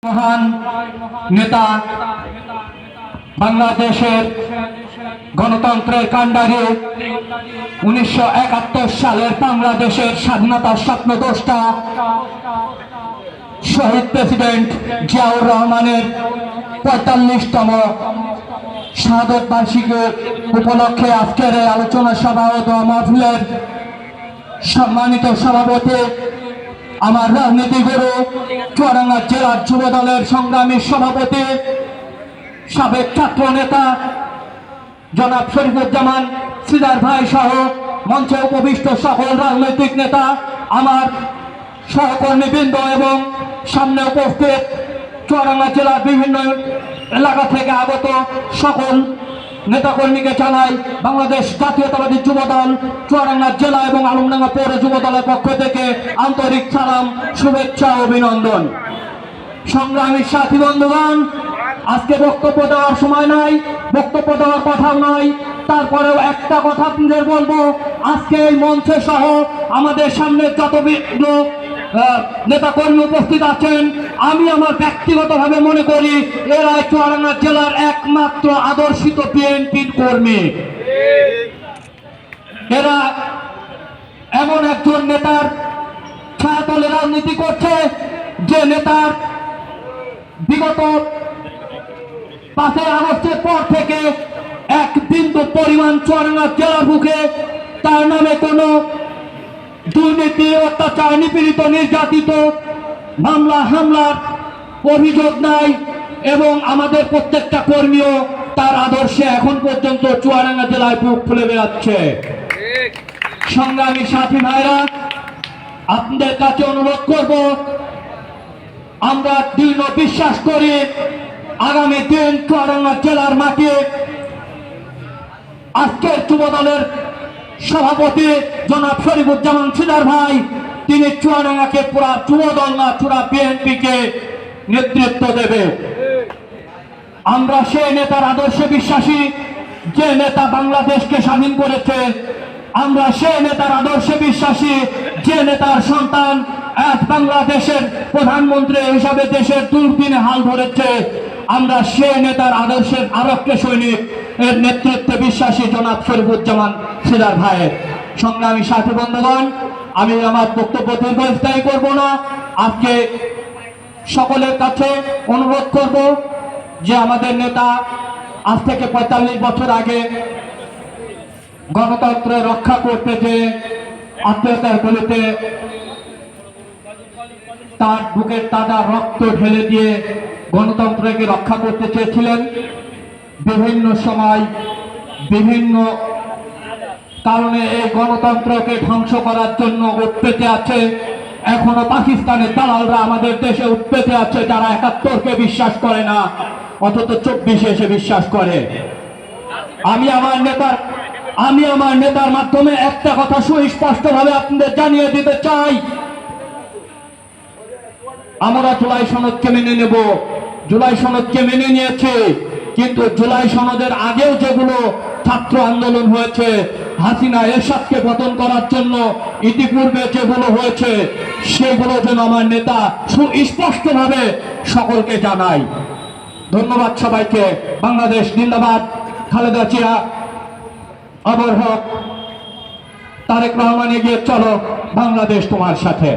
মহান নেতা, বাংলাদেশের গণতন্ত্রের কাণ্ডারি, 1971 সালের বাংলাদেশের স্বাধীনতার স্বপ্নদ্রষ্টা শহীদ প্রেসিডেন্ট জিয়াউর রহমানের ৪৫তম শাহাদত বার্ষিকী উপলক্ষে আজকের এই আলোচনা সভা ও দোয়া মাহফিলের সম্মানিত সভাপতি, আমার রাজনীতি গুরু, চুয়াডাঙ্গা জেলার যুব দলের সংগ্রামী সভাপতি, সাবেক ছাত্র নেতা জনাব শরীফুজ্জামান সিদার ভাই সহ মঞ্চে উপবিষ্ট সকল রাজনৈতিক নেতা, আমার সহকর্মীবৃন্দ এবং সামনে উপস্থিত চুয়াডাঙ্গা জেলার বিভিন্ন এলাকা থেকে আগত সকল নেতাকর্মীকে জানাই বাংলাদেশ জাতীয়তাবাদী যুব দল চুয়াডাঙ্গা জেলা এবং আলমডাঙ্গা পৌর যুব দলের পক্ষ থেকে আন্তরিক সালাম, শুভেচ্ছা, অভিনন্দন। সংগ্রামী সাথী বন্ধুগণ, আজকে বক্তব্য দেওয়ার সময় নাই, বক্তব্য দেওয়ার কথাও নাই, তারপরেও একটা কথা আপনাদের বলবো, আজকে এই মঞ্চে সহ আমাদের সামনে যত নেতাকর্মী উপস্থিত আছেন, আমি আমার ব্যক্তিগতভাবে মনে করি এরা চুয়াডাঙ্গা জেলার একমাত্র আদর্শিত বিএনপির কর্মী। এরা এমন একজন নেতার ছায়াতলে রাজনীতি করছে যে নেতার বিগত 5 আগস্টের পর থেকে এক বিন্দু পরিমাণ চুয়াডাঙ্গা জেলার বুকে তার নামে কোনো দুর্নীতি, অত্যাচার, নিপীড়িত, নির্যাতিত, মামলা হামলার অভিযোগ নাই এবং আমাদের প্রত্যেকটা কর্মীও তার আদর্শে এখন পর্যন্ত চুয়াডাঙ্গা জেলায় বুক ফুলে বেড়াচ্ছে। সংগ্রামী সাথী ভাইরা, আপনাদের কাছে অনুরোধ করব, আমরা দৃঢ় বিশ্বাস করি আগামী দিন চুয়াডাঙ্গা জেলার মাঠে আজকের যুব দলের সভাপতি জনাব শরীফুজ্জামান সিদার ভাই, তিনি চুয়াডাঙ্গাকে পুরা যুব দল না পুরা বিএনপিকে নেতৃত্ব দেবে। আমরা সেই নেতার আদর্শে বিশ্বাসী যে নেতা বাংলাদেশকে স্বাধীন করেছে, আমরা সেই নেতার আদর্শে বিশ্বাসী যে নেতার সন্তান আজ বাংলাদেশের প্রধানমন্ত্রী হিসাবে দেশের দুর্দিনে হাল ধরেছে। আমরা সেই নেতার আদর্শের আরক্ষে সৈনিক এর নেতৃত্বে বিশ্বাসী জনাব শরীফুজ্জামান সিদার ভাইয়ের। সংগ্রামী সাথী বন্ধুগণ, আমি আমার বক্তব্য দীর্ঘস্থায়ী করব না। আজকে সকলের কাছে অনুরোধ করব যে আমাদের নেতা আজ থেকে 45 বছর আগে গণতন্ত্র রক্ষা করতে যে আত্মীয়তার গলিতে তার বুকের তাজা রক্ত ঢেলে দিয়ে গণতন্ত্রকে রক্ষা করতে চেয়েছিলেন। বিভিন্ন সময় বিভিন্ন কারণে এই গণতন্ত্রকে ধ্বংস করার জন্য উৎপেতে আছে। এখনো পাকিস্তানের দালালরা আমাদের দেশে উৎপেতে আছে, যারা 71কে বিশ্বাস করে না অথচ 24 এসে বিশ্বাস করে। আমি আমার নেতার মাধ্যমে একটা কথা সুস্পষ্টভাবে আপনাদের জানিয়ে দিতে চাই, আমরা জুলাই সনদকে মেনে নেব, জুলাই সনদকে মেনে নিয়েছে, কিন্তু জুলাই সনদের আগেও যেগুলো ছাত্র আন্দোলন হয়েছে, হাসিনা এরশাদকে পতন করার জন্য ইতিপূর্বে যেগুলো হয়েছে, সেগুলো যেন আমার নেতা সুস্পষ্টভাবে সকলকে জানায়। ধন্যবাদ সবাইকে। বাংলাদেশ জিন্দাবাদ। খালেদা জিয়া অমর হোক। তারেক রহমান এগিয়ে চলো, বাংলাদেশ তোমার সাথে।